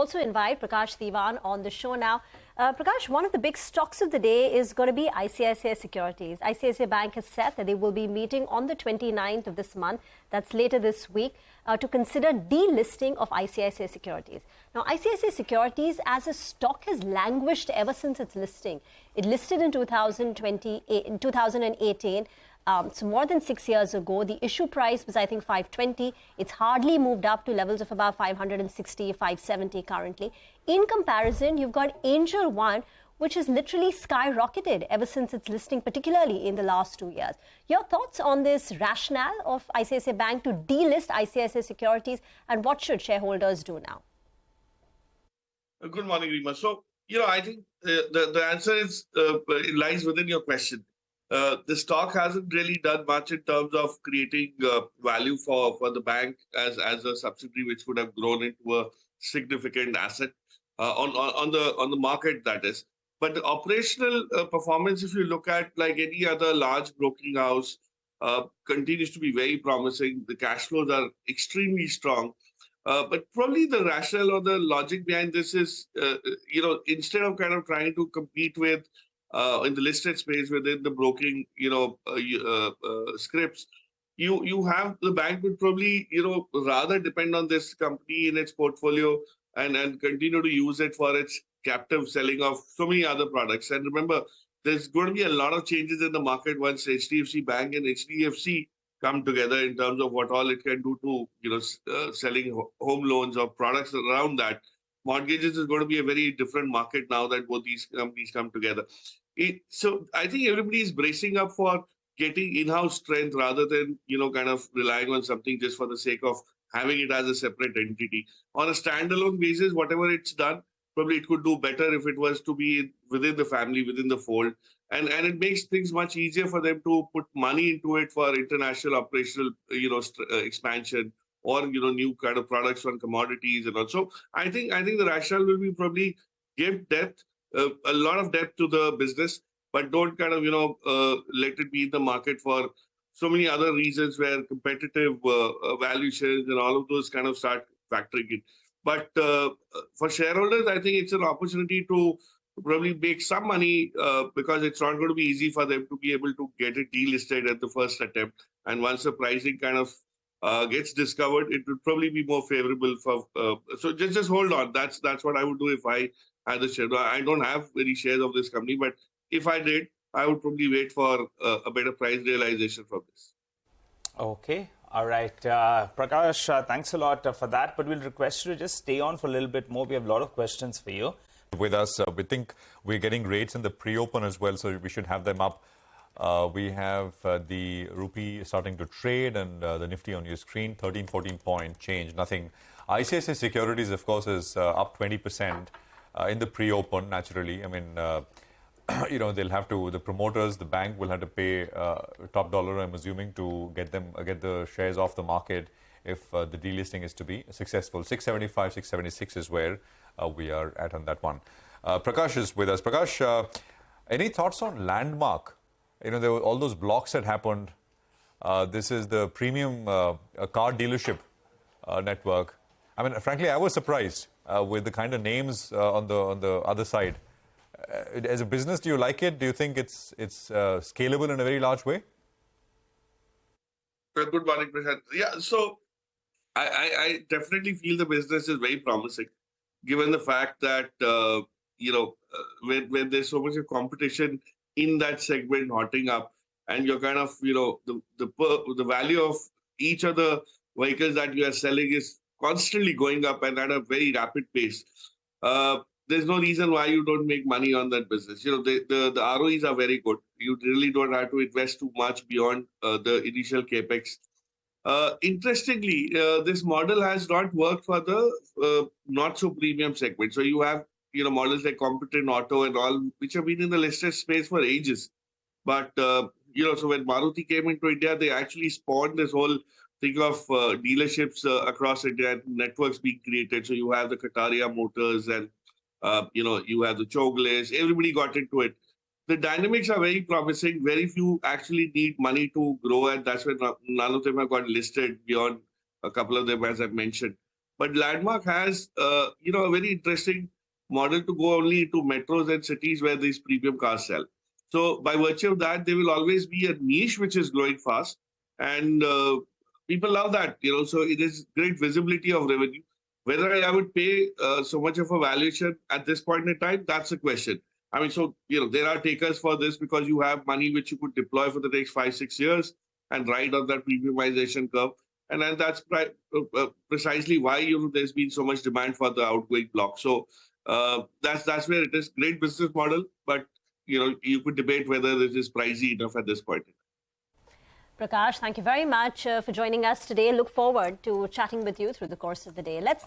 also invite Prakash Diwan on the show now. Prakash, one of the big stocks of the day is going to be ICICI Securities. ICICI Bank has said that they will be meeting on the 29th of this month, that's later this week, to consider delisting of ICICI Securities. Now, ICICI Securities as a stock has languished ever since its listing. It listed in 2018. So more than 6 years ago, the issue price was, I think, 520. It's hardly moved up to levels of about 560, 570 currently. In comparison, you've got Angel One, which has literally skyrocketed ever since its listing, particularly in the last 2 years. Your thoughts on this rationale of ICICI Bank to delist ICICI Securities, and what should shareholders do now? Good morning, Rima. So, I think the answer is it lies within your question. The stock hasn't really done much in terms of creating value for the bank as a subsidiary, which would have grown into a significant asset on the market, that is. But the operational performance, if you look at like any other large broking house, continues to be very promising. The cash flows are extremely strong. But probably the rationale or the logic behind this is, instead of kind of trying to compete with in the listed space within the broking, scripts, you have the bank would probably, rather depend on this company in its portfolio and continue to use it for its captive selling of so many other products. And remember, there's going to be a lot of changes in the market once HDFC Bank and HDFC come together in terms of what all it can do to, selling home loans or products around that. Mortgages is going to be a very different market now that both these companies come together. So I think everybody is bracing up for getting in-house strength rather than, kind of relying on something just for the sake of having it as a separate entity. On a standalone basis, whatever it's done, probably it could do better if it was to be within the family, within the fold. And it makes things much easier for them to put money into it for international operational, expansion or, new kind of products on commodities and also. I think the rationale will be probably give depth, a lot of depth to the business, but don't kind of, let it be in the market for so many other reasons where competitive valuations and all of those kind of start factoring in. But for shareholders, I think it's an opportunity to probably make some money because it's not going to be easy for them to be able to get it delisted at the first attempt. And once the pricing kind of gets discovered, it would probably be more favorable for. So just hold on. That's what I would do if I had the share. I don't have any shares of this company, but if I did, I would probably wait for a better price realization from this. Okay. All right. Prakash, thanks a lot for that. But we'll request you to just stay on for a little bit more. We have a lot of questions for you. With us, we think we're getting rates in the pre-open as well, so we should have them up. We have the rupee starting to trade and the Nifty on your screen, 13-14 point change, nothing. ICICI Securities, of course, is up 20% in the pre-open, naturally. I mean, they'll have to, the promoters, the bank will have to pay top dollar, I'm assuming, to get the shares off the market if the delisting is to be successful. 675, 676 is where we are at on that one. Prakash is with us. Prakash, any thoughts on Landmark? There were all those blocks that happened. This is the premium car dealership network. I mean, frankly, I was surprised with the kind of names on the other side. As a business, do you like it? Do you think it's scalable in a very large way? Good morning, Prashant. Yeah, so I definitely feel the business is very promising, given the fact that, when there's so much of competition in that segment hotting up, and you're kind of, the value of each of the vehicles that you are selling is constantly going up and at a very rapid pace. There's no reason why you don't make money on that business. The ROEs are very good. You really don't have to invest too much beyond the initial capex. Interestingly, this model has not worked for the not so premium segment. So you have models like Competent Auto and all, which have been in the listed space for ages. But so when Maruti came into India, they actually spawned this whole thing of dealerships across India and networks being created. So you have the Kataria Motors and you have the Chogles. Everybody got into it. The dynamics are very promising. Very few actually need money to grow, and that's why none of them have got listed beyond a couple of them, as I've mentioned. But Landmark has, a very interesting model to go only into metros and cities where these premium cars sell. So by virtue of that, there will always be a niche which is growing fast, and people love that. So it is great visibility of revenue. Whether I would pay so much of a valuation at this point in time, that's a question. I mean, so there are takers for this because you have money which you could deploy for the next 5-6 years and ride on that premiumization curve. And then that's precisely why there's been so much demand for the outgoing block. So that's where it is. Great business model, but you could debate whether this is pricey enough at this point. Prakash, thank you very much for joining us today. Look forward to chatting with you through the course of the day. Let's